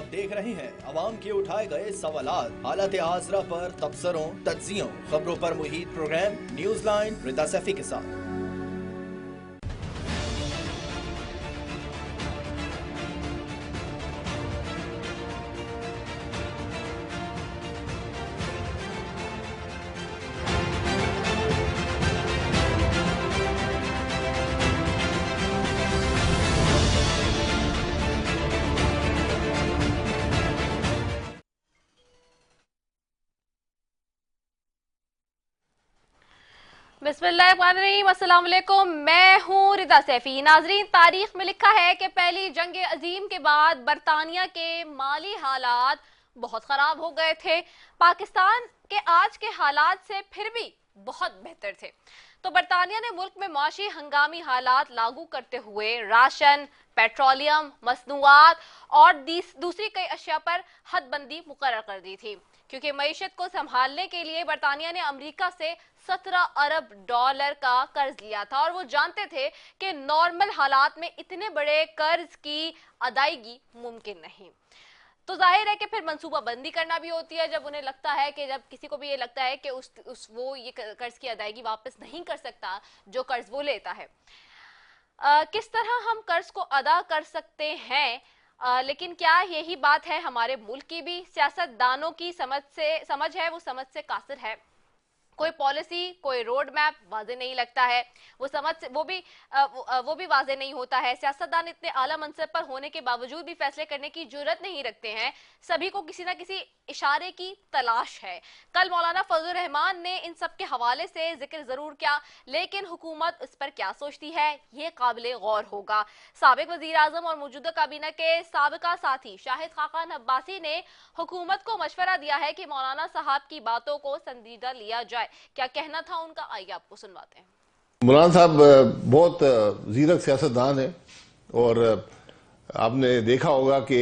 देख रहे हैं अवाम के उठाए गए सवालात, हालत आसरा पर तबसरों, तज्जियों, खबरों पर मुहित प्रोग्राम न्यूज लाइन रिदा सैफी के साथ। बिस्मिल्लाहिर्रहमानिर्रहीम, अस्सलाम वालेकुम। मैं हूँ रिदा सैफी। नाजरीन, तारीख में लिखा है कि पहली जंग अजीम के बाद बरतानिया के माली हालात बहुत खराब हो गए थे। पाकिस्तान के आज के हालात से फिर भी बहुत बेहतर थे। तो बरतानिया ने मुल्क में माशी हंगामी हालात लागू करते हुए राशन, पेट्रोलियम, मसनूआत और दूसरी कई अशिया पर हदबंदी मुकर्रर कर दी थी, क्योंकि मईशत को संभालने के लिए बरतानिया ने अमेरिका से 17 अरब डॉलर का कर्ज लिया था और वो जानते थे कि नॉर्मल हालात में इतने बड़े कर्ज की अदायगी मुमकिन नहीं। तो जाहिर है कि फिर मंसूबाबंदी करना भी होती है, जब उन्हें लगता है कि जब किसी को भी ये लगता है कि वो ये कर्ज की अदायगी वापस नहीं कर सकता जो कर्ज वो लेता है। किस तरह हम कर्ज को अदा कर सकते हैं, लेकिन क्या यही बात है हमारे मुल्क की भी? सियासतदानों की समझ है, वो समझ से कासिर है। कोई पॉलिसी, कोई रोड मैप वाजे नहीं लगता है, वो भी वाजे नहीं होता है। सियासतदान इतने आला मनसब पर होने के बावजूद भी फैसले करने की जुर्रत नहीं रखते हैं। सभी को किसी ना किसी इशारे की तलाश है। कल मौलाना फजलुर रहमान ने इन सब के हवाले से जिक्र जरूर किया, लेकिन हुकूमत इस पर क्या सोचती है ये काबिले गौर होगा। साबिक वजीर आजम और मौजूदा काबीना के साबिका साथी शाहिद खाकान अब्बासी ने हुकूमत को मशवरा दिया है कि मौलाना साहब की बातों को संजीदा लिया जाए। क्या कहना था उनका, आइए आपको सुनवाते हैं। मौलाना साहब बहुत जीरक सियासतदान है और आपने देखा होगा कि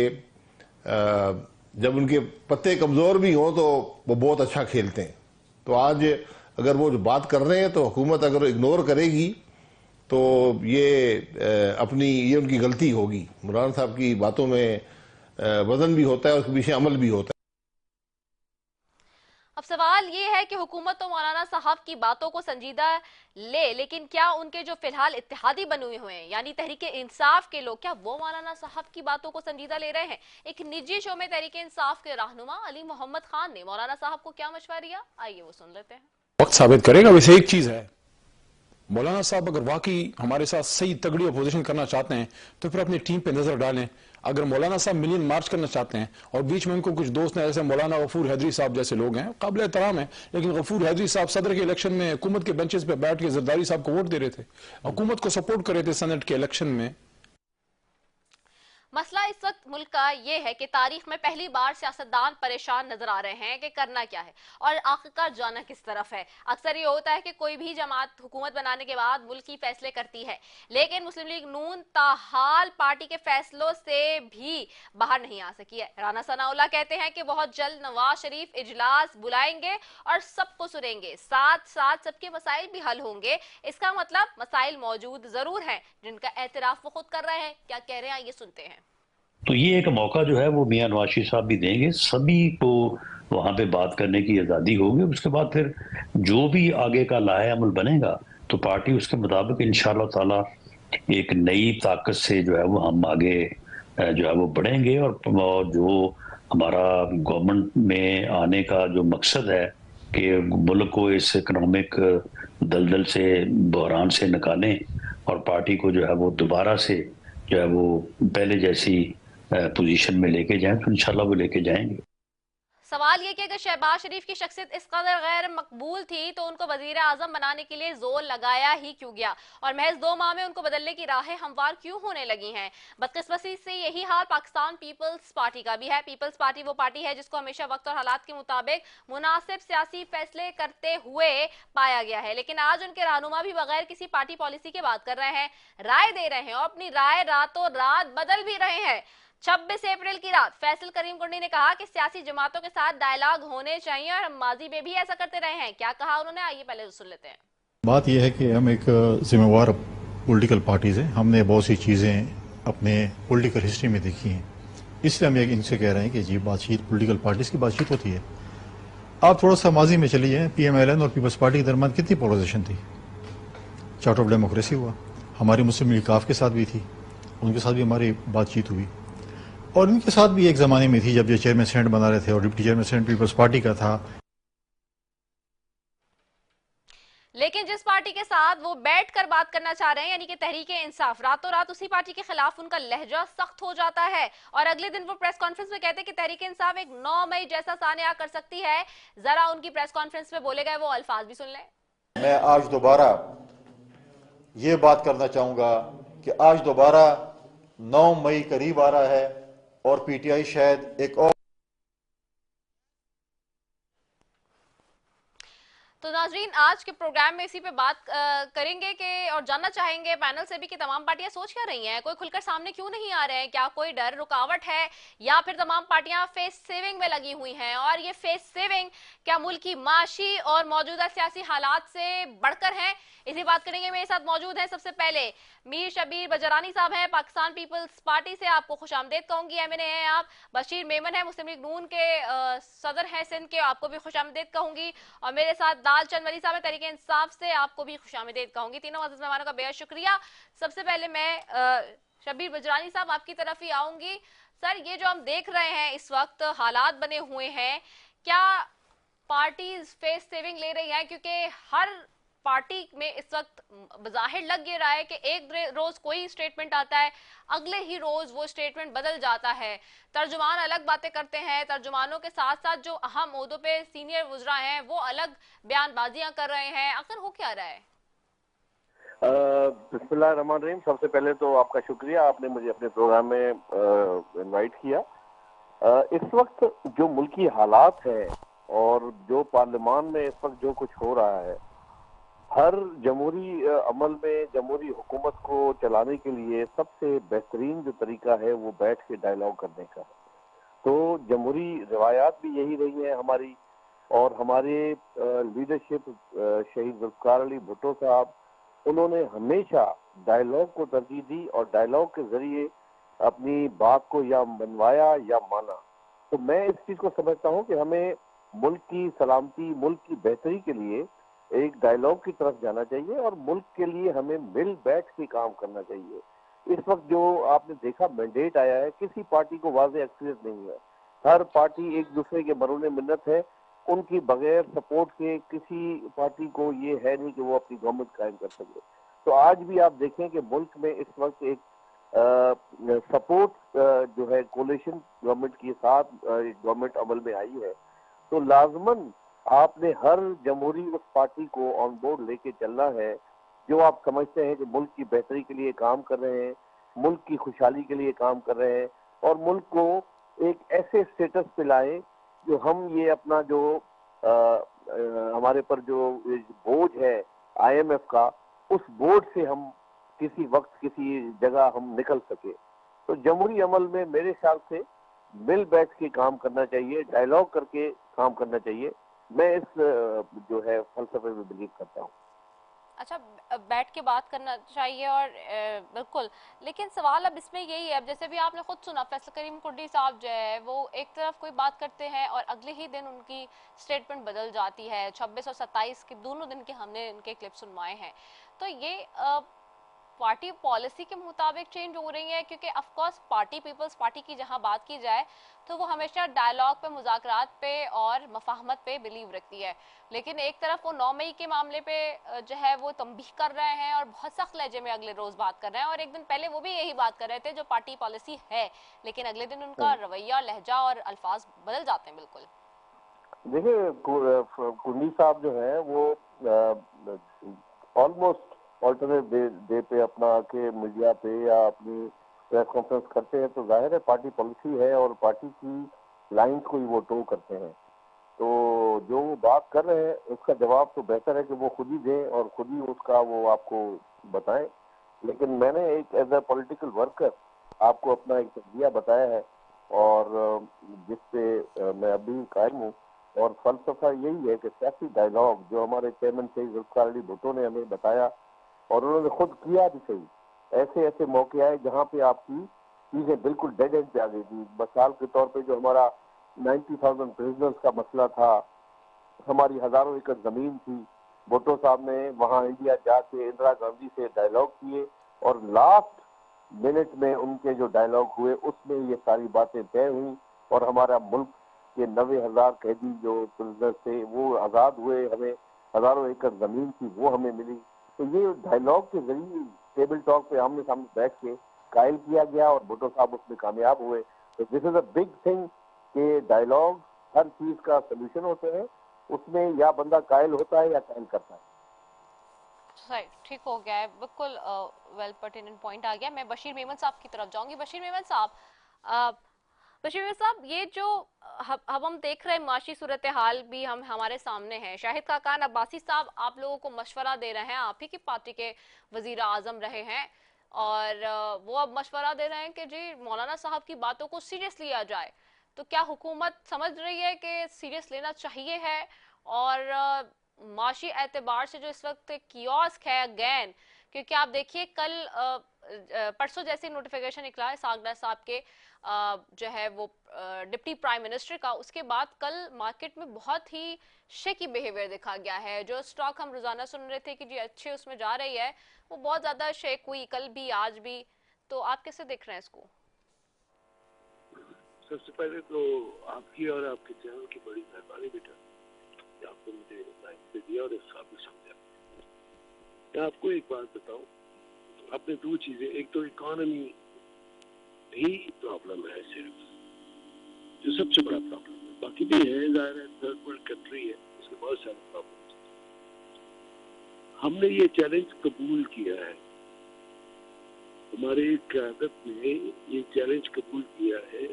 जब उनके पत्ते कमजोर भी हों तो वो बहुत अच्छा खेलते हैं। तो आज अगर वो जो बात कर रहे हैं तो हुकूमत अगर इग्नोर करेगी तो ये उनकी गलती होगी। मौलाना साहब की बातों में वजन भी होता है, उसके पीछे अमल भी होता है। अब सवाल ये है कि हुकूमत तो मौलाना साहब की बातों को संजीदा ले, लेकिन क्या उनके जो फिलहाल इत्तेहादी बने हुए हैं यानी तहरीक इंसाफ के लोग, क्या वो मौलाना साहब की बातों को संजीदा ले रहे हैं? एक निजी शो में तहरीक इंसाफ के रहनुमा अली मोहम्मद खान ने मौलाना साहब को क्या मशवरा दिया, आइए वो सुन लेते हैं। वक्त साबित करेगा। वैसे एक चीज है, मौलाना साहब अगर वाकई हमारे साथ सही तगड़ी अपोजिशन करना चाहते हैं तो फिर अपनी टीम पे नजर डालें। अगर मौलाना साहब मिलियन मार्च करना चाहते हैं और बीच में उनको कुछ दोस्त हैं, जैसे मौलाना गफूर हैदरी साहब जैसे लोग हैं, काबिल एहतराम है, लेकिन गफूर हैदरी साहब सदर के इलेक्शन में हुकूमत के बेंचेस पे बैठ के जरदारी साहब को वोट दे रहे थे, हुकूमत को सपोर्ट कर रहे थे सेनेट के इलेक्शन में। मसला इस वक्त मुल्क का ये है कि तारीख में पहली बार सियासतदान परेशान नजर आ रहे हैं कि करना क्या है और आखिरकार जाना किस तरफ है। अक्सर ये होता है कि कोई भी जमात हुकूमत बनाने के बाद मुल्क की फैसले करती है, लेकिन मुस्लिम लीग नून ताहाल पार्टी के फैसलों से भी बाहर नहीं आ सकी है। राना सनाउल्लाह कहते हैं कि बहुत जल्द नवाज शरीफ इजलास बुलाएंगे और सबको सुनेंगे, साथ साथ सबके मसाइल भी हल होंगे। इसका मतलब मसाइल मौजूद जरूर हैं जिनका एतराफ वो खुद कर रहे हैं। क्या कह रहे हैं, ये सुनते हैं। तो ये एक मौका जो है वो मियां नवाज शरीफ साहब भी देंगे, सभी को वहां पे बात करने की आज़ादी होगी। उसके बाद फिर जो भी आगे का लाहे अमल बनेगा तो पार्टी उसके मुताबिक इंशाअल्लाह ताला एक नई ताकत से जो है वो हम आगे जो है वो बढ़ेंगे। और जो हमारा गवर्नमेंट में आने का जो मकसद है कि मुल्क को इस इकोनॉमिक दलदल से, बहरान से निकालें और पार्टी को जो है वो दोबारा से जो है वो पहले जैसी पोजीशन में लेके जाएं, तो इंशाल्लाह वो लेके जाएंगे। सवाल ये कि अगर शहबाज शरीफ की शख्सियत इस कदर गैर मकबूल थी तो उनको वजीर आजम बनाने के लिए जोर लगाया ही क्यों गया और महज 2 माह में उनको बदलने की राहें हमवार क्यों होने लगी हैं? बदकिस्मती से यही हाल पाकिस्तान पीपल्स पार्टी का भी है। पीपल्स पार्टी वो पार्टी है जिसको हमेशा वक्त और हालात के मुताबिक मुनासिब सियासी फैसले करते हुए पाया गया है, लेकिन आज उनके रहनुमा भी बगैर किसी पार्टी पॉलिसी के बात कर रहे हैं, राय दे रहे हैं और अपनी राय रातों रात बदल भी रहे हैं। 26 अप्रैल की रात फैसल करीम कुंडी ने कहा कि सियासी जमातों के साथ डायलॉग होने चाहिए और हम माजी में भी ऐसा करते रहे हैं। क्या कहा उन्होंने, आइए पहले सुन लेते हैं। बात यह है कि हम एक जिम्मेवार पॉलिटिकल पार्टीज हैं। हमने बहुत सी चीज़ें अपने पॉलिटिकल हिस्ट्री में देखी हैं इसलिए हम इनसे कह रहे हैं कि जी बातचीत पॉलिटिकल पार्टीज की बातचीत होती है। आप थोड़ा सा माजी में चलिए, PMLN और पीपल्स पार्टी के दरमियान कितनी पोलराइजेशन थी। चार्टर ऑफ डेमोक्रेसी हुआ, हमारी मुस्लिम लीग काफ के साथ भी थी, उनके साथ भी हमारी बातचीत हुई, और इनके साथ भी एक ज़माने में थी जब ये चेयरमैन सेनेट बना रहे थे और deputy chairman senate people's party का था। लेकिन जिस पार्टी के साथ वो बैठकर बात करना चाह रहे हैं यानी कि तहरीके इंसाफ, रातों रात उसी पार्टी के खिलाफ उनका लहजा सख्त हो जाता है और अगले दिन वो प्रेस कॉन्फ्रेंस में कहते हैं कि तहरीके इंसाफ एक 9 मई जैसा सानिया कर सकती है। जरा उनकी प्रेस कॉन्फ्रेंस में बोले गए वो अल्फाज भी सुन लें। मैं आज दोबारा ये बात करना चाहूंगा कि आज दोबारा 9 मई करीब आ रहा है और PTI शायद एक और। तो नाजरीन, आज के प्रोग्राम में इसी पे बात करेंगे कि और जानना चाहेंगे पैनल से भी कि तमाम पार्टियां सोच क्या रही हैं, कोई खुलकर सामने क्यों नहीं आ रहे हैं, क्या कोई डर रुकावट है या फिर तमाम पार्टियां फेस सेविंग में लगी हुई हैं, और ये फेस सेविंग क्या मुल्क की माशी और मौजूदा सियासी हालात से बढ़कर है। इसी बात करेंगे। मेरे साथ मौजूद हैं सबसे पहले मीर शबीर बजरानी साहब हैं, पाकिस्तान पीपल्स पार्टी से, आपको खुशामदीद कहूंगी। MNA हैं आप। बशीर मेमन है, मुस्लिम लीग नून के सदर हैं सिंध के, आपको भी खुशामदीद कहूंगी। और मेरे साथ दाल चंद वली साहब है तहरीके इंसाफ से, आपको भी खुशामदीद कहूंगी। तीनों अज़ीज़ मेहमानों का बेहद शुक्रिया। सबसे पहले मैं शबीर बजरानी साहब आपकी तरफ ही आऊंगी। सर, ये जो हम देख रहे हैं इस वक्त हालात बने हुए हैं, क्या पार्टीज फेस सेविंग ले रही हैं? क्योंकि हर पार्टी में इस वक्त बज़ाहिर लग ये रहा है कि एक रोज कोई स्टेटमेंट आता है, अगले ही रोज वो स्टेटमेंट बदल जाता है, तर्जुमान अलग बातें करते हैं, तर्जुमानों के साथ साथ जो अहम ओहदों पे सीनियर वुज़रा हैं वो अलग बयानबाजियां कर रहे हैं। आखिर हो क्या रहा है? बिस्मिल्लाहिर्रहमानिर्रहीम। सबसे पहले तो आपका शुक्रिया, आपने मुझे अपने प्रोग्राम में इनवाइट किया। इस वक्त जो मुल्की हालात है और जो पार्लियामान में इस वक्त जो कुछ हो रहा है, हर जमहूरी अमल में जमहूरी हुकूमत को चलाने के लिए सबसे बेहतरीन जो तरीका है वो बैठ के डायलॉग करने का है। तो जमहूरी रिवायात भी यही रही है हमारी, और हमारे लीडरशिप शहीद जुल्फ़िकार अली भुट्टो साहब, उन्होंने हमेशा डायलॉग को तरजीह दी और डायलॉग के जरिए अपनी बात को या मनवाया या माना। तो मैं इस चीज को समझता हूँ कि हमें मुल्क की सलामती, मुल्क की बेहतरी के लिए एक डायलॉग की तरफ जाना चाहिए और मुल्क के लिए हमें मिल बैठ के काम करना चाहिए। इस वक्त जो आपने देखा मैंडेट आया है, किसी पार्टी को वाज़ेह एक्सपीरियंस नहीं है, हर पार्टी एक दूसरे के मरूने मिन्नत है, उनकी बगैर सपोर्ट के किसी पार्टी को ये है नहीं कि वो अपनी गवर्नमेंट कायम कर सके। तो आज भी आप देखें कि मुल्क में इस वक्त एक सपोर्ट जो है कोलिशन गवर्नमेंट के साथ एक गवर्नमेंट अमल में आई है। तो लाजमन आपने हर जमहूरी उस पार्टी को ऑन बोर्ड लेके चलना है जो आप समझते हैं कि मुल्क की बेहतरी के लिए काम कर रहे हैं, मुल्क की खुशहाली के लिए काम कर रहे हैं, और मुल्क को एक ऐसे स्टेटस पे लाएं जो हम ये अपना जो हमारे पर जो बोझ है IMF का, उस बोझ से हम किसी वक्त किसी जगह हम निकल सके। तो जमहूरी अमल में मेरे ख्याल से मिल बैठ के काम करना चाहिए, डायलॉग करके काम करना चाहिए। मैं इस जो है फलसफे में बिलीव करता हूँ। अच्छा, बैठ के बात करना चाहिए और बिल्कुल, लेकिन सवाल अब इसमें यही है, अब जैसे भी आपने खुद सुना फैसल करीम कुर्दी साहब जो है वो एक तरफ कोई बात करते हैं और अगले ही दिन उनकी स्टेटमेंट बदल जाती है। 26 और 27 के दोनों दिन के हमने इनके क्लिप सुनवाए हैं। तो ये पार्टी पॉलिसी के मुताबिक चेंज हो रही है, क्योंकि of course party people's party की जहां बात की जाए तो वो हमेशा डायलॉग पे, मुज़ाकरात पे और मफाहमत पे बिलीव रखती है, लेकिन एक तरफ वो 9 मई के मामले पे जो है वो तंबीह कर रहे हैं और बहुत सख्त लहजे में अगले रोज बात कर रहे हैं, और एक दिन पहले वो भी यही बात कर रहे थे जो पार्टी पॉलिसी है, लेकिन अगले दिन उनका रवैया, लहजा और अल्फाज बदल जाते हैं बिल्कुल। देखिए, कुर्दी साहब जो है वो ऑलमोस्ट ऑल्टरनेट डे पे अपना के मीडिया पे या अपनी प्रेस कॉन्फ्रेंस करते हैं, तो जाहिर है पार्टी पॉलिसी है और पार्टी की लाइंस को ही वो टो करते हैं। तो जो वो बात कर रहे हैं उसका जवाब तो बेहतर है कि वो खुद ही दें और खुद ही उसका वो आपको बताएं। लेकिन मैंने एक एज ए पॉलिटिकल वर्कर आपको अपना एक तजरिया बताया है और जिससे मैं अभी कायम हूँ, और फलसफा यही है कि सियासी डायलॉग जो हमारे चेयरमैन शहीद जुल्फ़िकार अली भुट्टो ने हमें बताया और उन्होंने खुद किया भी सही, ऐसे ऐसे मौके आए जहाँ पे आपकी चीजें बिल्कुल डेड एंड पे आ गई थी। मिसाल के तौर पे जो हमारा 90,000 प्रिजनर्स का मसला था, हमारी हजारों एकड़ जमीन थी, भुट्टो साहब ने वहां इंडिया जाके इंदिरा गांधी से डायलॉग किए और लास्ट मिनट में उनके जो डायलॉग हुए उसमें ये सारी बातें तय हुई और हमारा मुल्क के 90,000 कैदी जो प्रिजनर्स थे वो आजाद हुए, हमें हजारों एकड़ जमीन थी वो हमें मिली। तो ये डायलॉग के जरिए टेबल टॉक पे आमने सामने बैठ के कायल किया गया और भुट्टो साहब उसमें कामयाब हुए। तो this is a big thing कि डायलॉग हर चीज का सोल्यूशन होते हैं, उसमें या बंदा कायल होता है या कायल करता है। राइट, ठीक हो गया है, बिल्कुल वेल पर्टिनेंट पॉइंट आ गया। मैं बशीर मेमन साहब की तरफ जाऊंगी। बशीर मेमन साहब, बशीर मेमन साहब, ये जो अब हम देख रहे हैं माशी सूरत हाल भी हमारे सामने है। शाहिद खाकान अब्बासी साहब आप लोगों को मशवरा दे रहे हैं, आप ही की पार्टी के वजीर आजम रहे हैं, और वो अब मशवरा दे रहे हैं कि जी मौलाना साहब की बातों को सीरियस लिया जाए। तो क्या हुकूमत समझ रही है कि सीरियस लेना चाहिए है? और माशी एतबार से जो इस वक्त कियोस्क है अगेन, क्योंकि आप देखिए कल परसों जैसे नोटिफिकेशन निकला है सागरा साहब के जो है वो डिप्टी प्राइम मिनिस्टर का, उसके बाद कल मार्केट में बहुत ही शेकी बिहेवियर देखा गया है। जो स्टॉक हम रोजाना सुन रहे थे कि जी अच्छे उसमें जा रही है, वो बहुत ज्यादा शेक हुई कल भी आज भी। तो आप कैसे देख रहे हैं इसको? सबसे पहले तो आपकी और आपके चैनल की बड़ी मेहरबानी बेटा, आपने मुझे लाइन पे दिया और इस काबिल समझा। मैं आपको एक बात बताऊं, आपने दो चीजें, एक तो इकोनॉमी भी प्रॉब्लम है सिर्फ, जो सबसे बड़ा प्रॉब्लम है, बाकी भी है, जाहिर है थर्ड वर्ल्ड कंट्री है, उसके बहुत सारे प्रॉब्लम। हमने ये चैलेंज कबूल किया है, हमारे क़यादत ने ये चैलेंज कबूल किया है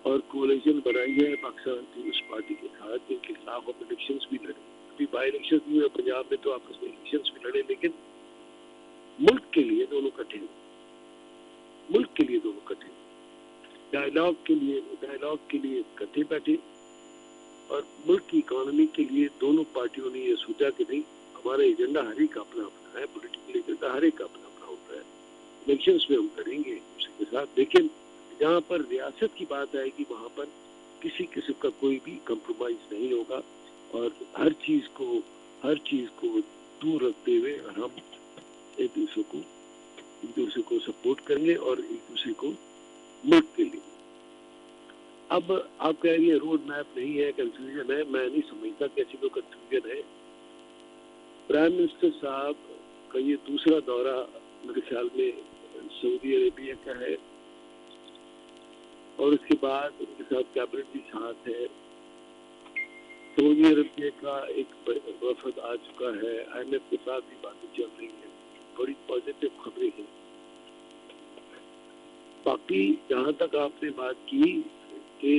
और कोalition बनाई है पाकिस्तान पीपल्स पार्टी के साथ, जिनके खिलाफ हम इलेक्शंस भी लड़े। अभी बाई इलेक्शन भी हुए पंजाब में, तो आपस में इलेक्शंस भी लड़े, लेकिन मुल्क के लिए दोनों कठिन, मुल्क के लिए दोनों कठिन, डायलॉग के लिए इकट्ठे बैठे, और मुल्क की इकोनॉमी के लिए दोनों पार्टियों ने ये सोचा कि नहीं, हमारा एजेंडा हर एक अपना अपना है, पॉलिटिकल एजेंडा हर एक अपना अपना होता है, इलेक्शंस में हम करेंगे उसके साथ, लेकिन जहाँ पर रियासत की बात आएगी वहाँ पर किसी किस्म का कोई भी कंप्रोमाइज नहीं होगा, और हर चीज को दूर रखते हुए हम एक दूसरे को सपोर्ट करेंगे और एक दूसरे को मुल्क के लिए। अब आप कह रही है रोड मैप नहीं है, कंफ्यूजन है, मैं नहीं समझता कैसी कोई कंफ्यूजन है। प्राइम मिनिस्टर साहब का ये दूसरा दौरा मेरे ख्याल में सऊदी अरेबिया का है, और उसके बाद उनके साथ कैबिनेट भी साथ है। सऊदी अरबिया का एक वफद आ चुका है, IMF के साथ भी बातें चल रही हैं, बड़ी पॉजिटिव खबरें हैं। बाकी जहाँ तक आपने बात की कि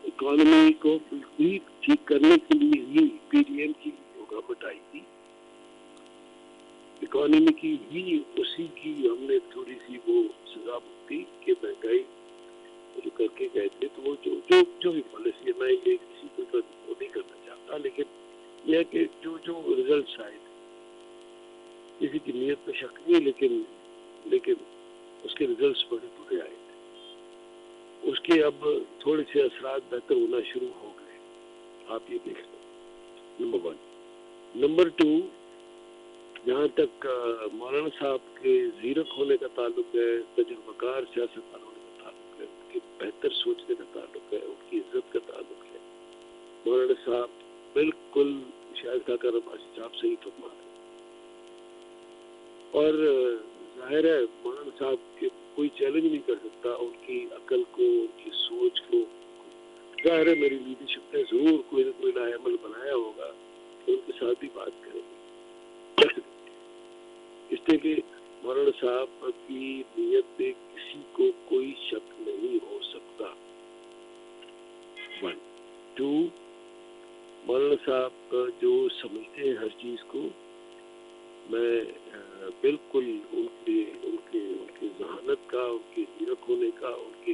इकोनॉमी को बिल्कुल ठीक करने के लिए ही PDM की गवर्नमेंट आई थी, इकोनॉमी की ही उसी की हमने थोड़ी सी वो सजा भुगती कि महंगाई जो करके गए थे, तो वो जो भी पॉलिसी है, मैं ये किसी को वो नहीं करना चाहता, लेकिन यह कि जो रिजल्ट आए थे, किसी की नीयत में शक नहीं, लेकिन उसके रिजल्ट्स बड़े बुरे आए थे। उसके अब थोड़े से असरात बेहतर होना शुरू हो गए, आप ये देख लें, नंबर 1। नंबर 2, जहाँ तक मौलाना साहब के जीरक होने का ताल्लुक है, तजुर्बाकार सियासतदान होने का ताल्लुक है, उनके बेहतर सोचने का ताल्लुक है, उनकी इज्जत का ताल्लुक है, मौलाना साहब बिल्कुल शायद खाकर अब्बासी साहब से ही फरमा रहे, और जाहिर है मौलाना साहब के कोई चैलेंज नहीं कर सकता उनकी अकल को, उनकी सोच को। जाहिर है मेरी लीडरशिप ने जरूर कोई ना कोई लाएमल बनाया होगा, तो उनके साथ भी बात करेंगे, इसलिए कि मौलाना साहब की नीयत पे किसी को कोई शक नहीं हो सकता। 1, 2, मौलाना साहब जो समझते हैं हर चीज को, मैं बिल्कुल उनके जहानत का, उनके जीरक होने का, उनके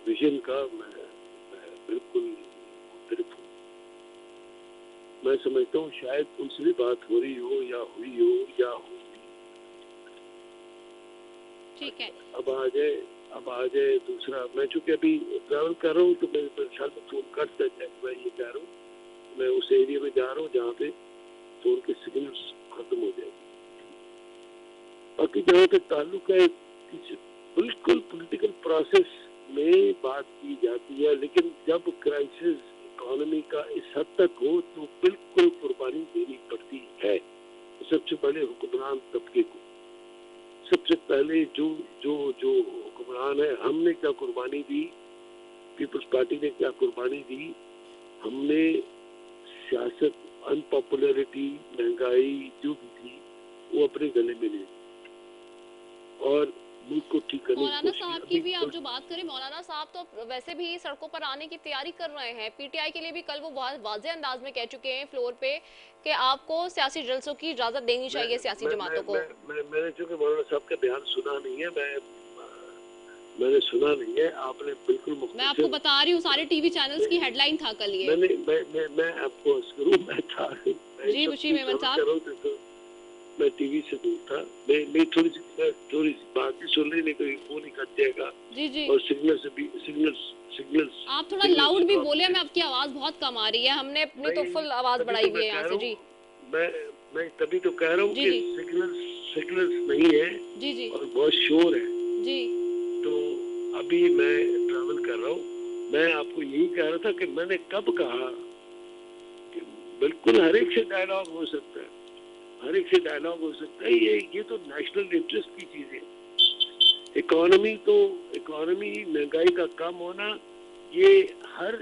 विजन का मैं बिल्कुल मुतरिफ हूँ। मैं समझता हूँ शायद उनसे भी बात हो रही हो या हुई हो या होगी, ठीक है। अब आ जाए दूसरा। मैं चूंकि अभी ट्रैवल कर रहा हूँ तो मैं शायद फोन कट सकता है। मैं ये कह रहा हूँ मैं उस एरिया में जा रहा हूँ जहाँ पे फोन के सिग्नल्स खत्म हो जाएंगे। बाकी जहाँ तक ताल्लुक है, बिल्कुल पॉलिटिकल प्रोसेस में बात की जाती है, लेकिन जब क्राइसिस इकोनॉमी का इस हद तक हो तो बिल्कुल कुर्बानी देनी पड़ती है। सबसे पहले हुक्मरान तबके को, सबसे पहले जो जो जो हुक्मरान है, हमने क्या कुर्बानी दी, पीपल्स पार्टी ने क्या कुर्बानी दी। हमने सियासत, अनपॉपुलरिटी, महंगाई जो भी थी वो अपने गले में ले और मुल्क को ठीक करने की मौलाना कोशिश। साहब की भी आप जो बात करें, मौलाना साहब तो वैसे भी सड़कों पर आने की तैयारी कर रहे हैं। पीटीआई के लिए भी कल वो बहुत वाज़ेह अंदाज में कह चुके हैं फ्लोर पे कि आपको सियासी जलसों की इजाजत देनी चाहिए सियासी जमातों को। मैंने चूंकि मौलाना साहब का बयान सुना नहीं है, मैंने सुना नहीं है। आपने बिल्कुल मैं आपको बता रही हूँ, सारे टीवी चैनल्स की हेडलाइन था कल ये। मैं आपको करूँ, मैं था जी बशीर मेमन साहब, मैं टीवी से दूर था। मैं थोड़ी सी बात भी सुन रही, नहीं कोई फोन नहीं कट जाएगा। जी जी। और सिग्नल्स आप थोड़ा लाउड भी बोले, मैं आपकी आवाज बहुत कम आ रही है। हमने अपनी तो फुल आवाज बढ़ाई हुई है यहाँ से। जी मैं तभी तो कह रहा हूँ कि सिग्नल्स नहीं है जी जी और बहुत शोर है जी। तो अभी मैं ट्रैवल कर रहा हूँ। मैं आपको यही कह रहा था कि मैंने कब कहा कि बिल्कुल हर एक से डायलॉग हो सकता है, हर एक से डायलॉग हो सकता है। ये तो नेशनल इंटरेस्ट की चीज है। इकोनॉमी महंगाई का कम होना, ये हर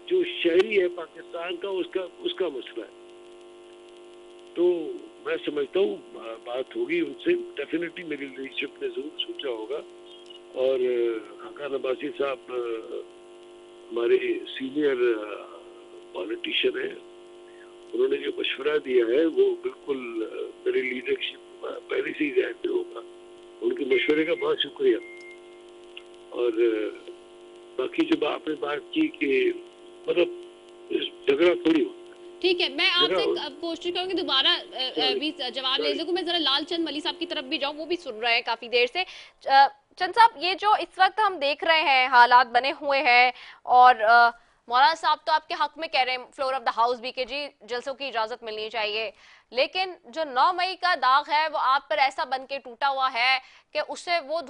जो शहरी है पाकिस्तान का उसका मसला है। तो मैं समझता हूँ बात होगी उनसे, डेफिनेटली मेरी लीडरशिप ने जरूर सोचा होगा। और खाका नबासी साहब हमारे सीनियर पॉलिटिशियन है, उन्होंने जो मशवरा दिया है वो बिल्कुल मेरी लीडरशिप पहले से ही ध्यान में होगा। उनके मशवरे का बहुत शुक्रिया। और बाकी जब आपने बात की कि मतलब झगड़ा थोड़ी हो, ठीक है, मैं आपसे कोशिश करूंगी दोबारा भी जवाब ले सकूं। मैं जरा लालचंद मली साहब की तरफ भी जाऊं, वो भी सुन रहे हैं काफी देर से। चंद साहब, ये जो इस वक्त हम देख रहे हैं हालात बने हुए हैं, और मौलाना साहब तो आपके हक में कह रहे हैं फ्लोर ऑफ द हाउस भी कि जी जलसों की इजाजत मिलनी चाहिए, लेकिन जो 9 मई का दाग है वो आप पर ऐसा बन के टूटा हुआ है कि उससे वो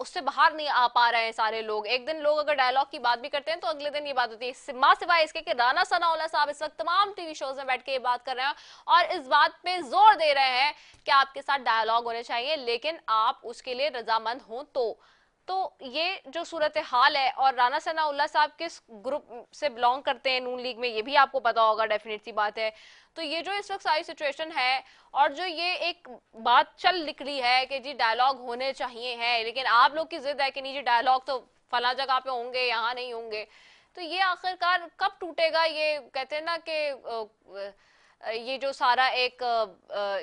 उससे बाहर नहीं आ पा रहे हैं सारे लोग। एक दिन लोग अगर डायलॉग की बात भी करते हैं तो अगले दिन ये बात होती है, सिवाय इसके कि राना सनाउल्लाह साहब इस वक्त तमाम टीवी शोज में बैठ के ये बात कर रहे हैं और इस बात पे जोर दे रहे हैं कि आपके साथ डायलॉग होने चाहिए, लेकिन आप उसके लिए रजामंद हों। तो ये जो सूरत हाल है, और राना सनाउल्लाह साहब किस ग्रुप से बिलोंग करते हैं नून लीग में, ये भी आपको पता होगा, डेफिनेट सी बात है। तो ये जो इस वक्त सारी सिचुएशन है और जो ये एक बात चल निकली है कि जी डायलॉग होने चाहिए हैं, लेकिन आप लोग की जिद है कि नहीं जी डायलॉग तो फला जगह पे होंगे, यहाँ नहीं होंगे, तो ये आखिरकार कब टूटेगा? ये कहते हैं ना कि ये जो सारा एक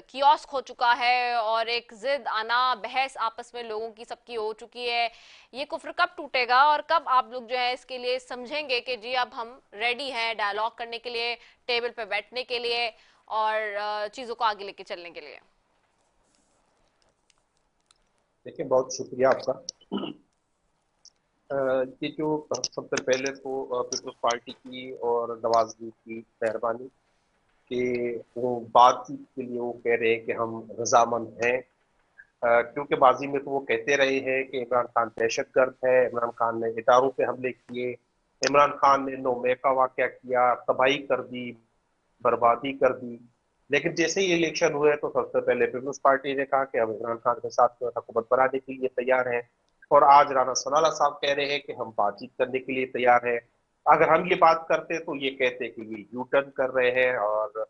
कियोस्क हो चुका है और एक जिद आना बहस आपस में लोगों की सबकी हो चुकी है, ये कुफ्र कब टूटेगा और कब आप लोग जो है इसके लिए समझेंगे कि जी अब हम रेडी हैं डायलॉग करने के लिए, टेबल पे बैठने के लिए और चीजों को आगे लेके चलने के लिए? देखिए, बहुत शुक्रिया आपका। ये जो सबसे पहले तो पीपल्स पार्टी की और नवाज शरीफ की मेहरबानी कि वो बातचीत के लिए वो कह रहे हैं कि हम रजामंद हैं, क्योंकि माजी में तो वो कहते रहे हैं कि इमरान खान दहशतगर्द है, इमरान खान ने इदारों पे हमले किए, इमरान खान ने 9 मई का वाक़या किया, तबाही कर दी, बर्बादी कर दी। लेकिन जैसे ही इलेक्शन हुए तो सबसे पहले पीपल्स पार्टी ने कहा कि हम इमरान खान के साथ हुकूमत बनाने के लिए तैयार हैं, और आज राना सनाउल्लाह साहब कह रहे हैं कि हम बातचीत करने के लिए तैयार हैं। अगर हम ये बात करते तो ये कहते कि ये यू टर्न कर रहे हैं और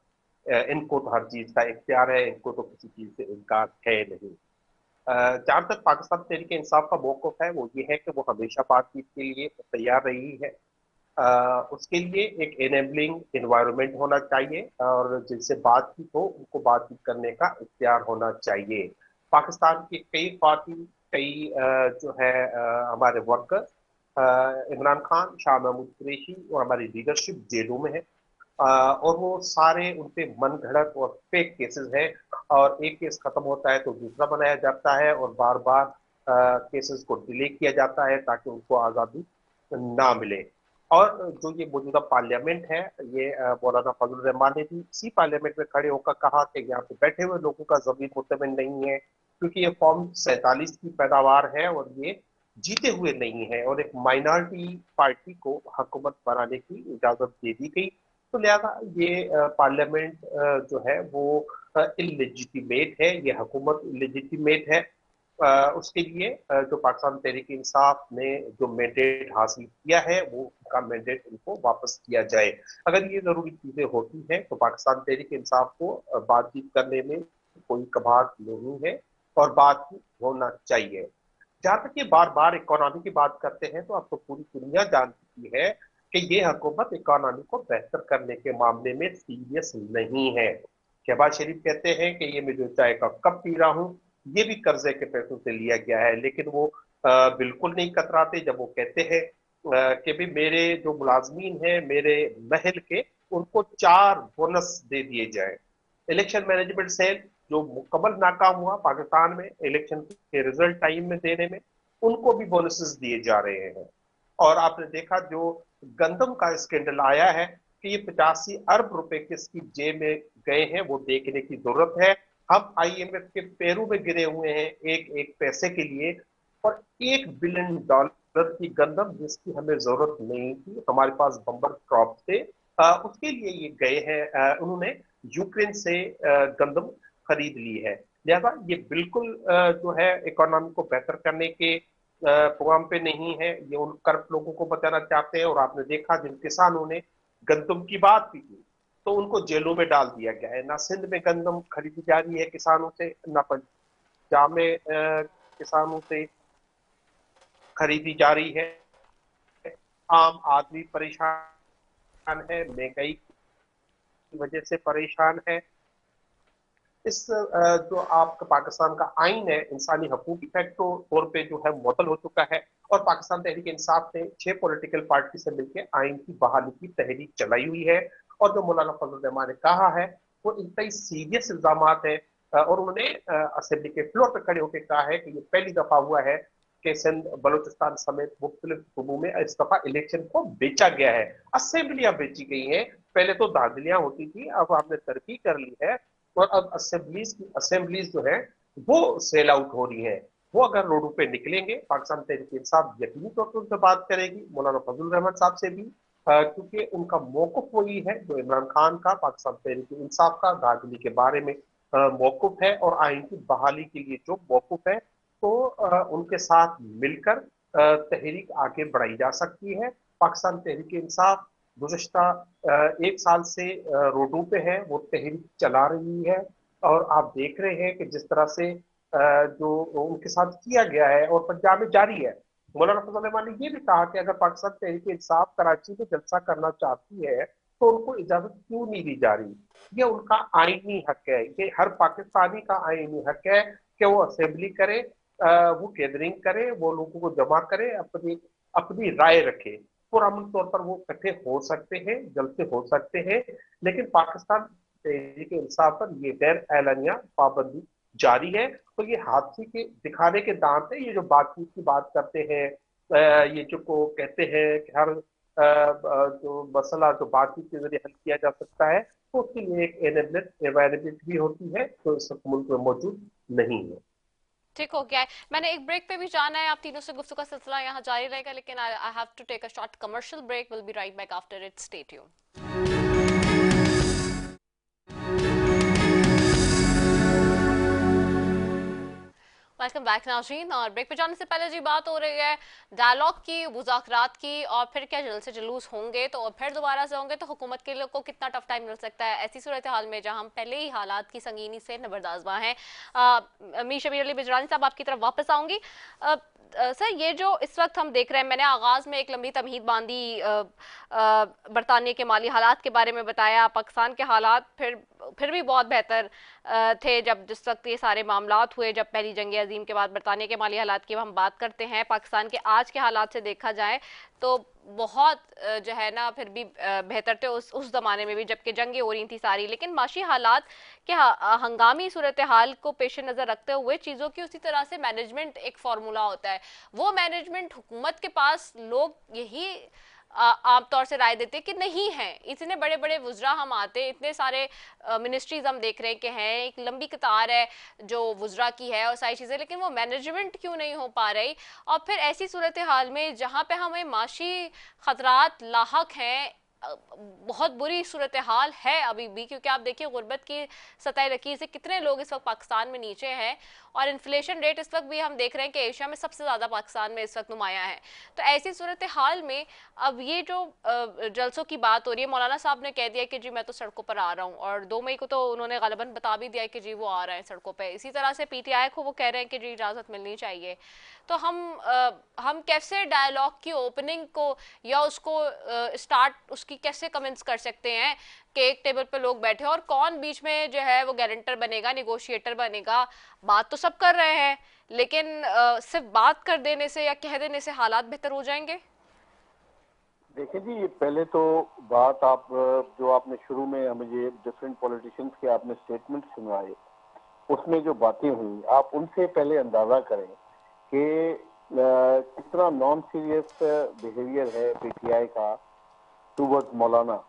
इनको तो हर चीज का इख्तियार है, इनको तो किसी चीज से इनकार है नहीं। जहां तक पाकिस्तान तहरीक इंसाफ का मौक़िफ़ है वो ये है कि वो हमेशा बातचीत के लिए तैयार रही है। उसके लिए एक एनेबलिंग इन्वायरमेंट होना चाहिए और जिनसे बातचीत हो उनको बातचीत करने का इख्तियार होना चाहिए। पाकिस्तान के कई पार्टी, कई जो है हमारे वर्कर, इमरान खान, शाह महमूद कुरैशी और हमारी लीडरशिप जेलों में है, और वो सारे उनपे मन घड़त और फेक केसेस हैं, और एक केस खत्म होता है तो दूसरा बनाया जाता है और बार बार केसेस को डिले किया जाता है ताकि उनको आज़ादी ना मिले। और जो ये मौजूदा पार्लियामेंट है, ये मौलाना फजल रहमान ने भी इसी पार्लियामेंट में खड़े होकर कहा कि यहाँ पे बैठे हुए लोगों का जमीन मुतमिन नहीं है, क्योंकि ये फॉर्म 47 की पैदावार है और ये जीते हुए नहीं है, और एक माइनॉरिटी पार्टी को हुकूमत बनाने की इजाजत दे दी गई। तो लिहाजा ये पार्लियामेंट जो है वो इलेजिटिमेट है, ये हुकूमत इलेजिटिमेट है। उसके लिए जो पाकिस्तान तहरीक इंसाफ ने जो मैंडेट हासिल किया है वो उनका मैंडेट उनको वापस किया जाए। अगर ये जरूरी चीजें होती हैं तो पाकिस्तान तहरीक इंसाफ को बातचीत करने में कोई कबात नहीं है और बातचीत होना चाहिए। जहां तक ये बार बार इकोनॉमी की बात करते हैं तो अब तो पूरी दुनिया जान चुकी है कि ये हुकूमत इकोनॉमी को बेहतर करने के मामले में सीरियस नहीं है। शहबाज शरीफ कहते हैं कि ये मैं जो चाय का कप पी रहा हूँ ये भी कर्जे के पैसों से लिया गया है, लेकिन वो बिल्कुल नहीं कतराते जब वो कहते हैं कि भी मेरे जो मुलाजमीन हैं मेरे महल के, उनको 4 बोनस दे दिए जाए। इलेक्शन मैनेजमेंट सेल जो मुकम्मल नाकाम हुआ पाकिस्तान में इलेक्शन के रिजल्ट टाइम में देने में, उनको भी बोनसेस दिए जा रहे हैं। और आपने देखा जो गंदम का स्कैंडल आया है कि ये 85 अरब रुपए किसकी जेब में गए हैं वो देखने की जरूरत है। हम IMF के पैरों में गिरे हुए हैं एक एक पैसे के लिए, और $1 बिलियन की गंदम जिसकी हमें जरूरत नहीं थी, हमारे पास बम्पर क्रॉप थे, उसके लिए ये गए हैं। उन्होंने यूक्रेन से गंदम खरीद ली है। लिहाजा ये बिल्कुल जो है इकोनॉमी को बेहतर करने के प्रोग्राम पे नहीं है, ये उन करप्ट लोगों को बचाना चाहते हैं। और आपने देखा जिन किसानों ने गंदम की बात की थी तो उनको जेलों में डाल दिया गया है। ना सिंध में गंदम खरीदी जा रही है किसानों से, ना पंजाब में किसानों से खरीदी जा रही है। आम आदमी परेशान है, महंगाई की वजह से परेशान है। इस जो आपका पाकिस्तान का आइन है इंसानी हकूक फैक्टो तौर पे जो है मुअत्तल हो चुका है, और पाकिस्तान तहरीक इंसाफ ने 6 पॉलिटिकल पार्टी से मिलकर आइन की बहाली की तहरीक चलाई हुई है। और जो मौलाना फजल रहमान ने कहा है वो इंतहाई सीरियस इल्जाम है, और उन्होंने असेंबली के फ्लोर पर खड़े होकर कहा है कि ये पहली दफा हुआ है कि सिंध बलूचिस्तान समेत मुख्तलिफ सूबों में इस दफा इलेक्शन को बेचा गया है। असेंबलियां बेची गई हैं, पहले तो धांधलियां होती थी, अब हमने तरक्की कर ली है और अब असेंबलीज जो है वो सेल आउट हो रही है। वो अगर रोडों पे निकलेंगे पाकिस्तान तहरीक इंसाफ यकीनी तौर पर उनसे बात करेगी, मौलाना फजल रहमान साहब से भी, क्योंकि उनका मौकफ वही है जो इमरान खान का पाकिस्तान तहरीक इंसाफ का धांधली के बारे में मौकफ है, और आइन की बहाली के लिए जो मौकफ है तो उनके साथ मिलकर तहरीक आगे बढ़ाई जा सकती है। पाकिस्तान तहरीक इंसाफ गुज़श्ता 1 साल से रोडों पे है, वो तहरीक चला रही है, और आप देख रहे हैं कि जिस तरह से जो उनके साथ किया गया है और पंजाब में जारी है। मौलाना फजल रहमान ने ये भी कहा कि अगर पाकिस्तान तहरीक इंसाफ कराची में जलसा करना चाहती है तो उनको इजाजत क्यों नहीं दी जा रही। ये उनका आईनी हक है, ये हर पाकिस्तानी का आईनी हक है कि वो असेंबली करे, वो गैदरिंग करे, वो लोगों को जमा करे, अपनी राय रखे। पुरअमन तौर पर वो इकट्ठे हो सकते हैं, जलसे हो सकते हैं, लेकिन पाकिस्तान तहरीक इंसाफ पर ये गैर एलानिया पाबंदी जारी है। तो ये हादसे के दिखाने के दांत है। ये जो बातचीत की बात करते हैं, ये जो को कहते हैं कि हर जो मसला जो बातचीत के जरिए हल किया जा सकता है, तो उसके लिए एक अवेलेबिलिटी भी होती है जो इस मुल्क में मौजूद नहीं है। ठीक हो गया है। मैंने एक ब्रेक पे भी जाना है, आप तीनों से गुफ्तगू का सिलसिला यहाँ जारी रहेगा, लेकिन I have to take a short commercial break. Will be right back after it, stay tuned. Welcome back नाज़रीन। और ब्रेक पे जाने से पहले जी बात हो रही है डायलॉग की, मुज़ाकरात की, और फिर क्या जल्द से जुलूस होंगे तो फिर दोबारा से होंगे तो हुकूमत के लोग को कितना टफ टाइम मिल सकता है ऐसी सूरत हाल में जहां हम पहले ही हालात की संगीनी से नबरदाज़ हैं। मीर शबीर अली बिजरानी साहब आपकी तरफ वापस आऊँगी। सर, ये जो इस वक्त हम देख रहे हैं, मैंने आगाज़ में एक लंबी तमहीद बांधी, बरतानिया के माली हालात के बारे में बताया, पाकिस्तान के हालात, फिर फिर भी बहुत बेहतर थे जब जिस वक्त ये सारे मामलात हुए, जब पहली जंग अजीम के बाद बरतानिया के माली हालात की हम बात करते हैं। पाकिस्तान के आज के हालात से देखा जाए तो बहुत जो है ना फिर भी बेहतर थे उस ज़माने में भी, जबकि जंगें हो रही थी सारी। लेकिन माशी हालात के हंगामी सूरत हाल को पेश नज़र रखते हुए चीज़ों की उसी तरह से मैनेजमेंट एक फार्मूला होता है, वो मैनेजमेंट हुकूमत के पास लोग यही आमतौर से राय देते कि नहीं है। इतने बड़े बड़े वुज़रा हम आते, इतने सारे मिनिस्ट्रीज हम देख रहे हैं कि हैं, एक लंबी कतार है जो वुज़रा की है और सारी चीज़ें, लेकिन वो मैनेजमेंट क्यों नहीं हो पा रही। और फिर ऐसी सूरत हाल में जहाँ पे हमें माशी खतरात लाहक हैं, बहुत बुरी सूरत हाल है अभी भी, क्योंकि आप देखिए गुर्बत की सतह लकीर से कितने लोग इस वक्त पाकिस्तान में नीचे हैं, और इन्फ्लेशन रेट इस वक्त भी हम देख रहे हैं कि एशिया में सबसे ज़्यादा पाकिस्तान में इस वक्त नुमाया है। तो ऐसी सूरत हाल में अब ये जो जलसों की बात हो रही है, मौलाना साहब ने कह दिया कि जी मैं तो सड़कों पर आ रहा हूँ, और 2 मई को तो उन्होंने गालिबन बता भी दिया कि जी वो आ रहे हैं सड़कों पर। इसी तरह से PTI को वो कह रहे हैं कि जी इजाज़त मिलनी चाहिए। तो हम कैसे डायलॉग की ओपनिंग को या उसको स्टार्ट उसकी कैसे कमेंट्स कर सकते हैं कि एक टेबल पे लोग बैठे और कौन बीच में जो है वो गारंटर बनेगा, निगोशिएटर बनेगा। बात तो सब कर रहे हैं, लेकिन सिर्फ बात कर देने से या कह देने से हालात बेहतर हो जाएंगे? देखिए जी, पहले तो बात आप जो आपने शुरू में हमें ये डिफरेंट पॉलिटिशियंस के आपने स्टेटमेंट सुनवाए, उसमें जो बातें हुई, आप उनसे पहले अंदाजा करें कि किस तरह नॉन सीरियस बिहेवियर है PTI का टूवर्ड्स मौलाना।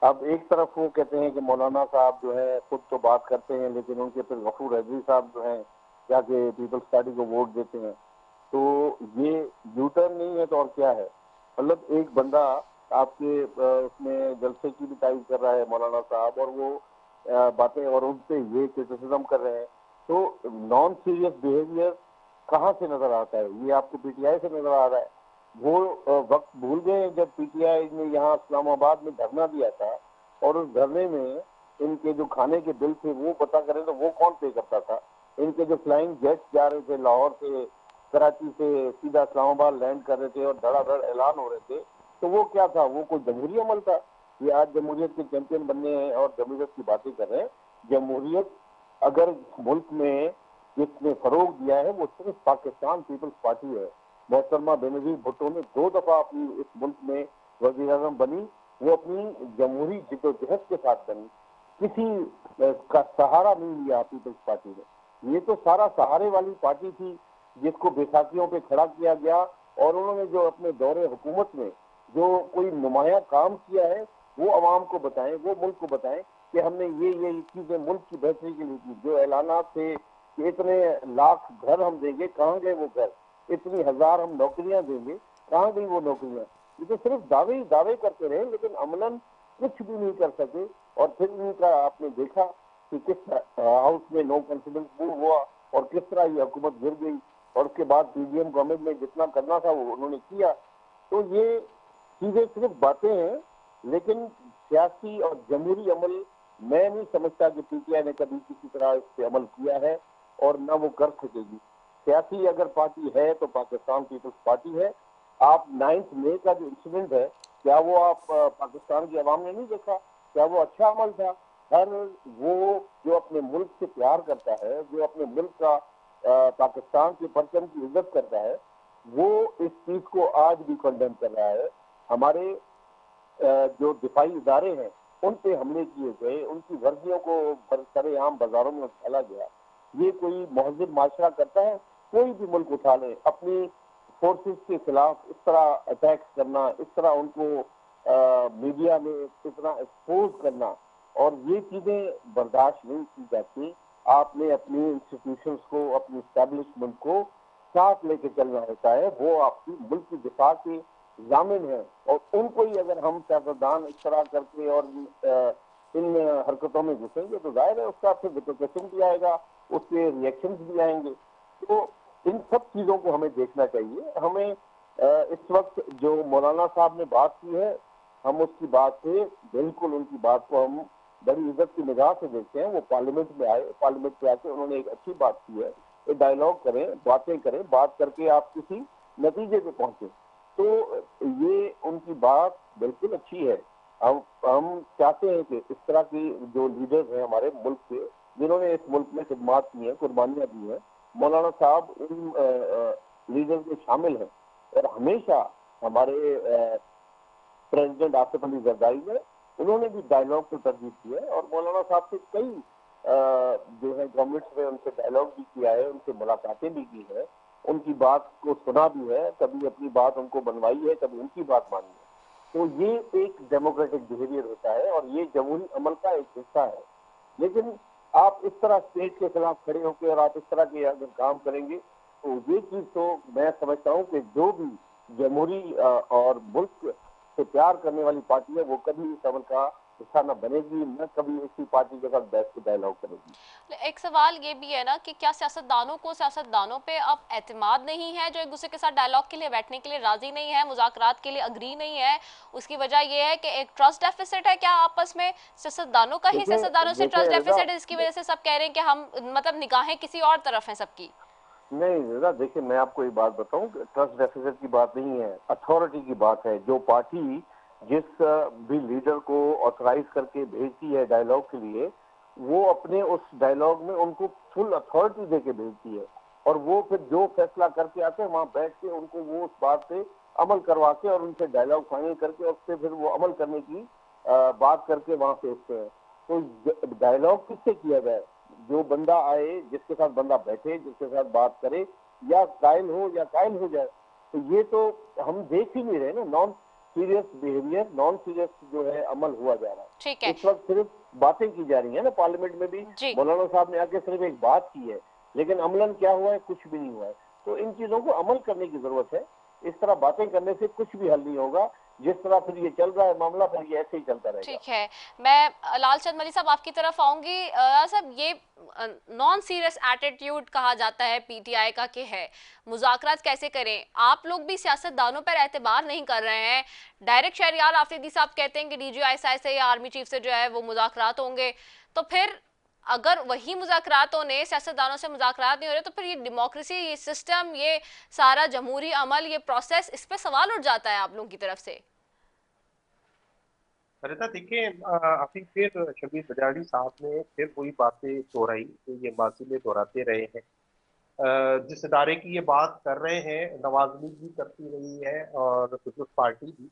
अब एक तरफ वो कहते हैं कि मौलाना साहब जो है खुद तो बात करते हैं, लेकिन उनके फिर गफूर रजवी साहब जो हैं जाके पीपल्स पार्टी को वोट देते हैं। तो ये यू टर्न नहीं है तो और क्या है। मतलब एक बंदा आपके उसमें जलसे की भी तारीफ कर रहा है मौलाना साहब, और वो बातें और उन पे ये क्रिटिसिज्म कर रहे हैं। तो नॉन सीरियस बिहेवियर कहाँ से नजर आता है? ये आपको PTI से नजर आ रहा है। वो वक्त भूल गए जब PTI ने यहाँ इस्लामाबाद में धरना दिया था, और उस धरने में इनके जो खाने के बिल थे वो पता करें तो वो कौन पे करता था। इनके जो फ्लाइंग जेट्स जा रहे थे लाहौर से, कराची से सीधा इस्लामाबाद लैंड कर रहे थे और धड़ाधड़ ऐलान हो रहे थे, तो वो क्या था? वो कोई जमहूरी अमल था? ये आज जमहूरियत के चैंपियन बनने हैं और जमहूरियत की बातें कर रहे हैं। जमहूरियत अगर मुल्क में जिसने फरोग दिया है वो सिर्फ पाकिस्तान पीपल्स पार्टी है। मोहतरमा बेनजीर भुट्टो ने 2 दफा अपनी इस मुल्क में वज़ीर आज़म बनी, वो अपनी जमहूरी जिद्दोजहद के साथ बनी, किसी का सहारा नहीं लिया पीपल्स पार्टी ने। ये तो सारा सहारे वाली पार्टी थी जिसको बैसाखियों पे खड़ा किया गया, और उन्होंने जो अपने दौरे हुकूमत में जो कोई नुमाया काम किया है वो अवाम को बताएं, वो मुल्क को बताएं कि हमने ये चीजें मुल्क की बेहतरी के लिए की। जो ऐलानात थे कि इतने लाख घर हम देंगे, कहाँ गए वो घर? इतनी हजार हम नौकरियां देंगे, कहाँ गई वो नौकरियां? ये तो सिर्फ दावे करते रहे, लेकिन अमलन कुछ भी नहीं कर सके। और फिर इनका आपने देखा कि किस हाउस में नो कॉन्फिडेंस वोट हुआ और किस तरह ये हुकूमत गिर गई, और उसके बाद PDM गवर्नमेंट में जितना करना था वो उन्होंने किया। तो ये चीजें सिर्फ बातें हैं, लेकिन सियासी और जमहूरी अमल मैं नहीं समझता कि PTI ने कभी किसी तरह इस पे अमल किया है, और ना वो कर सकेगी। सियासी अगर पार्टी है तो पाकिस्तान पीपल्स पार्टी है। आप 9 मई का जो इंसिडेंट है, क्या वो आप पाकिस्तान की आवाम ने नहीं देखा? क्या वो अच्छा अमल था? हर वो जो अपने मुल्क से प्यार करता है, जो अपने मुल्क का पाकिस्तान के परचम की इज्जत करता है, वो इस चीज को आज भी कंडेम कर रहा है। हमारे जो दिफाई इदारे हैं उन पे हमले किए गए, उनकी वर्जियों को सरेआम बाजारों में फैला गया। ये कोई महजिब माशरा करता है? कोई भी मुल्क उठा ले, अपनी फोर्सेस के खिलाफ इस तरह अटैक्स करना, इस तरह उनको मीडिया में इस तरह एक्सपोज करना, और ये चीजें बर्दाश्त नहीं की जाती। आपने अपनी इंस्टीट्यूशंस को, अपनी एस्टैब्लिशमेंट को साथ लेके चलना होता है। वो आपकी मुल्क की दिफा के जामिन है, और उनको ही अगर हम सियासतदान इस तरह करके और इन हरकतों में घुसेंगे तो जाहिर है उसका फिर रिप्रिकॉशन भी आएगा, उसके रिएक्शंस भी आएंगे। तो इन सब चीजों को हमें देखना चाहिए। हमें इस वक्त जो मौलाना साहब ने बात की है, हम उसकी बात से बिल्कुल, उनकी बात को हम बड़ी इज्जत की निगाह से देखते हैं। वो पार्लियामेंट में आए, पार्लियामेंट में आके उन्होंने एक अच्छी बात की है। एक डायलॉग करें, बातें करें, बात करके आप किसी नतीजे पे पहुंचे, तो ये उनकी बात बिल्कुल अच्छी है। हम चाहते हैं कि इस तरह की जो लीडर्स हैं हमारे मुल्क के, जिन्होंने इस मुल्क में खिदमात की हैं, कुर्बानियां दी हैं, मौलाना साहब उन लीडर्स में शामिल हैं। और हमेशा हमारे प्रेसिडेंट आसिफ अली जरदारी ने, उन्होंने भी डायलॉग को तरजीह दी है और मौलाना साहब से कई जो है गवर्नमेंट्स में उनसे डायलॉग भी किया है, उनसे मुलाकातें भी की है, उनकी बात को सुना भी है, कभी अपनी बात उनको बनवाई है, कभी उनकी बात मानी है। तो ये एक डेमोक्रेटिक बिहेवियर होता है और ये जमहूरी अमल का एक हिस्सा है। लेकिन आप इस तरह स्टेट के खिलाफ खड़े होकर और आप इस तरह के अगर काम करेंगे तो ये चीज तो मैं समझता हूँ कि जो भी जमहूरी और मुल्क से प्यार करने वाली पार्टी है वो कभी इस अमल का हिस्सा न बनेगी, न कभी इसी पार्टी के साथ बैठ के डायलॉग करेगी। एक सवाल ये भी है ना कि क्या सियासतदानों पे अब एतमाद नहीं है, जो एक दूसरे के साथ डायलॉग के लिए बैठने के लिए राजी नहीं है, मुज़ाकरात के लिए अग्री नहीं है? उसकी वजह ये है कि एक ट्रस्ट डेफिसिट है क्या आपस में, सियासतदानों का ही सियासतदानों से ट्रस्ट डेफिसिट है, इसकी वजह से सब कह रहे हैं कि हम मतलब निगाहें किसी और तरफ हैं सबकी? नहीं दादा, देखिए मैं आपको एक बात बताऊं, ट्रस्ट डेफिसिट की बात नहीं है, अथॉरिटी की बात है। जो पार्टी जिस भी लीडर को ऑथराइज करके भेजती है डायलॉग के लिए, वो अपने उस डायलॉग में उनको फुल अथॉरिटी देके भेजती है और वो फिर जो फैसला करके आते हैं वहां बैठ के उनको वो उस बात पे अमल करवा के और उनसे डायलॉग फाइनल करके और उससे फिर वो अमल करने की बात करके वहां भेजते हैं। तो डायलॉग किससे किया जाए? जो बंदा आए, जिसके साथ बंदा बैठे, जिसके साथ बात करे, या कायल हो या कायल हो जाए। तो ये तो हम देख ही नहीं रहे ना, non serious behaviour, non serious जो है अमल हुआ जा रहा है। ठीक है। इस वक्त सिर्फ बातें की जा रही है ना, पार्लियामेंट में भी मौलाना साहब ने आके सिर्फ एक बात की है, लेकिन अमलन क्या हुआ है? कुछ भी नहीं हुआ है। तो इन चीजों को अमल करने की जरूरत है। इस तरह बातें करने से कुछ भी हल नहीं होगा। जिस तरह फिर ये चल रहा है मामला, फिर ये ऐसे ही चलता रहेगा। ठीक है, मैं लालचंद मलिक साहब आपकी तरफ आऊंगी। साहब, ये नॉन सीरियस एटीट्यूड कहा जाता है पीटीआई का कि है, मुज़ाकरात कैसे करें? आप लोग भी सियासतदानों पर एतबार नहीं कर रहे हैं। डायरेक्ट शहरियार आफरीदी साहब कहते हैं कि DGI से या आर्मी चीफ से जो है वो मुज़ाकरात होंगे। तो फिर अगर वही मुज़ाकरातों ने सियासतदानों से मुज़ाकरात नहीं हो रहे तो फिर ये डेमोक्रेसी, ये सिस्टम, ये सारा जमहूरी अमल, ये प्रोसेस, इस पे सवाल उठ जाता है आप लोगों की तरफ से। रिता, देखिए अभी फिर शबीर बजाड़ी साहब ने फिर वही बातें दोहराई जो ये माजी में दोहराते रहे हैं। जिस इदारे की ये बात कर रहे हैं, नवाज लीग भी करती रही है और पीपल्स पार्टी भी,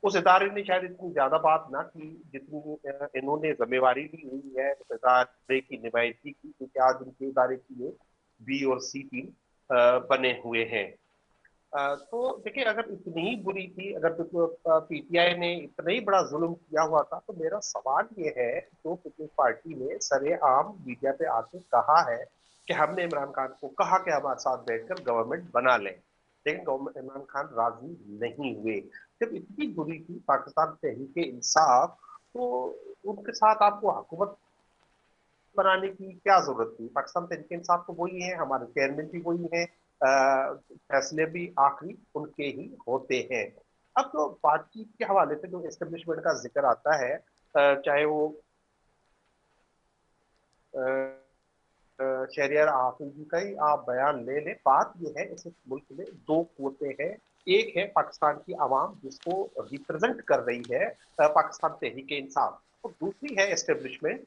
उस इदारे ने शायद इतनी ज्यादा बात ना की जितनी इन्होंने जिम्मेवारी ली हुई है उस इदारे की नुमाइंदगी की, क्योंकि आज उनके इदारे की B और C टीम बने हुए हैं। तो देखिए, अगर इतनी ही बुरी थी, अगर पीटीआई ने इतना ही बड़ा जुल्म किया हुआ था, तो मेरा सवाल ये है, जो पीपल्स पार्टी ने सरेआम मीडिया पे आके कहा है कि हमने इमरान खान को कहा कि हमारे साथ बैठकर गवर्नमेंट बना लें, लेकिन इमरान खान राजी नहीं हुए। जब इतनी बुरी थी पाकिस्तान तहरीक इंसाफ, तो उनके साथ आपको हुकूमत बनाने की क्या जरूरत थी? पाकिस्तान तहरीक इंसाफ तो वही है, हमारे चेयरमैन भी वही है, फैसले भी आखिरी उनके ही होते हैं। अब तो बातचीत के हवाले से जो एस्टेब्लिशमेंट का जिक्र आता है, चाहे वो शहरियार आफरीदी का ही आप बयान ले लें, बात यह है इस मुल्क में दो कुव्वतें हैं। एक है पाकिस्तान की आवाम जिसको रिप्रेजेंट कर रही है पाकिस्तान तहरीक इंसाफ, और दूसरी है एस्टेब्लिशमेंट,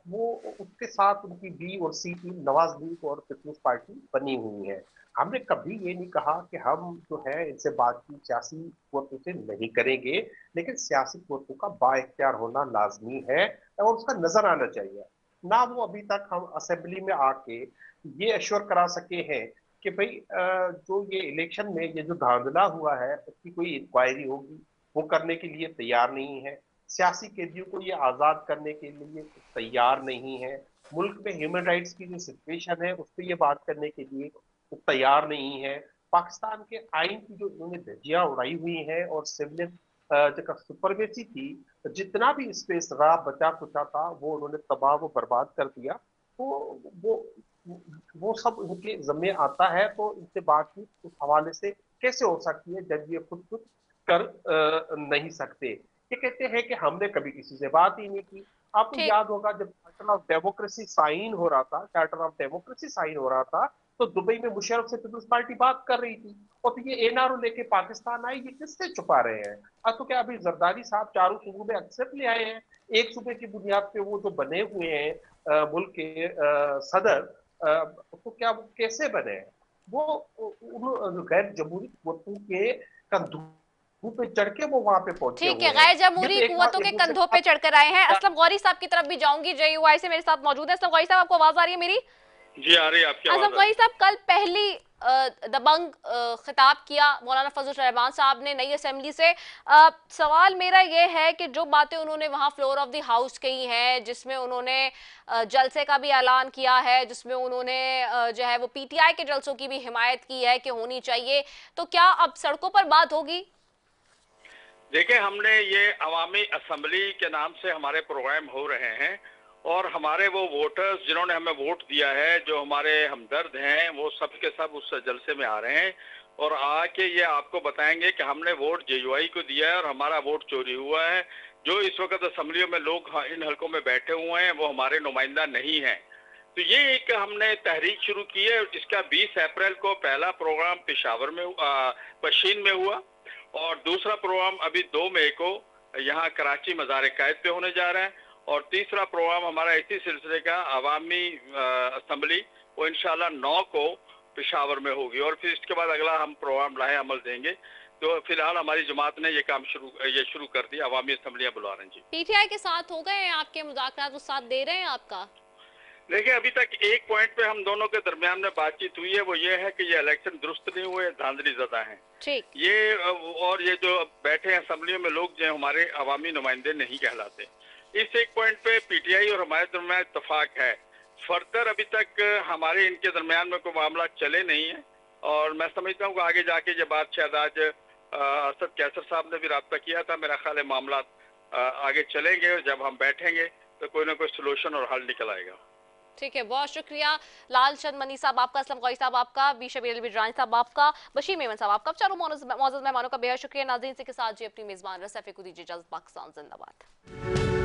वो उसके साथ उनकी B और C टीम नवाज लीग और पीपल्स पार्टी बनी हुई है। हमने कभी ये नहीं कहा कि हम जो है इनसे बातचीत सियासी कुव्वतों से नहीं करेंगे, लेकिन सियासी कुव्वतों का बाइख्तियार होना लाजमी है और उसका नजर आना चाहिए। ना वो अभी तक हम असेंबली में आके ये अश्योर करा सके हैं कि भाई जो ये इलेक्शन में ये जो धांधला हुआ है उसकी कोई इंक्वायरी होगी, वो करने के लिए तैयार नहीं है। सियासी कैदियों को ये आजाद करने के लिए तैयार नहीं है। मुल्क में ह्यूमन राइट्स की जो सिचुएशन है उस पर ये बात करने के लिए तैयार नहीं है। पाकिस्तान के आइन की जो इन्होंने धज्जियां उड़ाई हुई है और सिविलियन जो सुपरमेसी थी, जितना भी स्पेस रहा बचा कुचा था वो उन्होंने तबाह व बर्बाद कर दिया। तो वो सब उनके ज़िम्मे आता है। तो इनसे बातचीत उस हवाले से कैसे हो सकती है जब ये खुद कुछ कर नहीं सकते? ये कहते हैं कि हमने कभी किसी से बात ही नहीं की। आपको याद होगा जब चार्टर ऑफ डेमोक्रेसी साइन हो रहा था, तो दुबई में मुशर्रफ से पीपल्स पार्टी बात कर रही थी, और फिर ये एनआरओ लेके पाकिस्तान आई, ये किससे छुपा रहे हैं? तो क्या अभी जरदारी साहब चारों सूबों में एक्सेप्ट ले आए हैं? एक सूबे की बुनियाद पे वो जो बने हुए हैं मुल्क के सदर, तो क्या वो कैसे बने हैं? वो उन गैर जमहूरी कुव्वतों के कंधों पे चढ़ के वो वहां पे पहुंचे ठीक हुए है, हैं। गैर जमहूरी ये तो एक कुव्वतों बात के है। दूसरी कंधों पे बात- चढ़कर आए हैं। असलम गौरी साहब की तरफ भी जाऊंगी, JUI से मेरे साथ मौजूद है। असलम गौरी साहब, आपको आवाज आ रही है मेरी? जी आ रही है आपकी असलम आवाज। गौरी साहब, कल पहली दबंग खिताब किया मौलाना फजल रहमान साहब ने नई असेंबली से। सवाल मेरा ये है कि जो बातें उन्होंने वहां फ्लोर ऑफ द हाउस कही हैं, जिसमें उन्होंने जलसे का भी ऐलान किया है, जिसमें उन्होंने जो है वो PTI के जलसों की भी हिमायत की है कि होनी चाहिए, तो क्या अब सड़कों पर बात होगी? देखिए, हमने ये अवामी असेंबली के नाम से हमारे प्रोग्राम हो रहे हैं, और हमारे वो वोटर्स जिन्होंने हमें वोट दिया है, जो हमारे हमदर्द हैं, वो सब के सब उस जलसे में आ रहे हैं और आके ये आपको बताएंगे कि हमने वोट JUI को दिया है और हमारा वोट चोरी हुआ है। जो इस वक्त असेंबलियों में लोग इन हलकों में बैठे हुए हैं वो हमारे नुमाइंदा नहीं है। तो ये एक हमने तहरीक शुरू की है। इसका 20 अप्रैल को पहला प्रोग्राम पेशावर में पशीन में हुआ, और दूसरा प्रोग्राम अभी 2 मई को यहाँ कराची मज़ार कायद पे होने जा रहा है, और तीसरा प्रोग्राम हमारा इसी सिलसिले का अवामी असेंबली वो इंशाल्लाह 9 को पेशावर में होगी, और फिर इसके बाद अगला हम प्रोग्राम लाहे अमल देंगे। तो फिलहाल हमारी जमात ने ये काम शुरू कर दिया, अवामी असेंबलियां बुला रहे हैं। जी, PTI के साथ हो गए हैं आपके मुज़ाकरात, वो साथ दे रहे हैं आपका? देखिए, अभी तक एक पॉइंट पे हम दोनों के दरमियान में बातचीत हुई है, वो ये है कि ये इलेक्शन दुरुस्त नहीं हुए, धांधली ज़्यादा है। ठीक। ये और ये जो बैठे हैं असेंबलियों में लोग जो हमारे अवामी नुमाइंदे नहीं कहलाते। इस एक पॉइंट पे PTI और हमारे दरमियान इत्तेफाक है। फर्दर अभी तक हमारे इनके दरमियान में कोई मामला चले नहीं है, और मैं समझता हूँ कि आगे जाके ये बात शायद आज असद कैसर साहब ने भी राब्ता किया था, मेरा ख्याल है मामला आगे चलेंगे, जब हम बैठेंगे तो कोई ना कोई सोल्यूशन और हल निकल आएगा। ठीक है, बहुत शुक्रिया लाल चंद मनी साहब आपका, असलम गौरी साहब आपका, बी शबीर बिजरानी साहब आपका, बशीर मेमन साहब आपका, चारों मौजूद मेहमानों का बेहद शुक्रिया। नाज़रीन से के साथ जी अपनी मेजबान रसफ़ी को दीजिए इजाज़त। पाकिस्तान जिंदाबाद।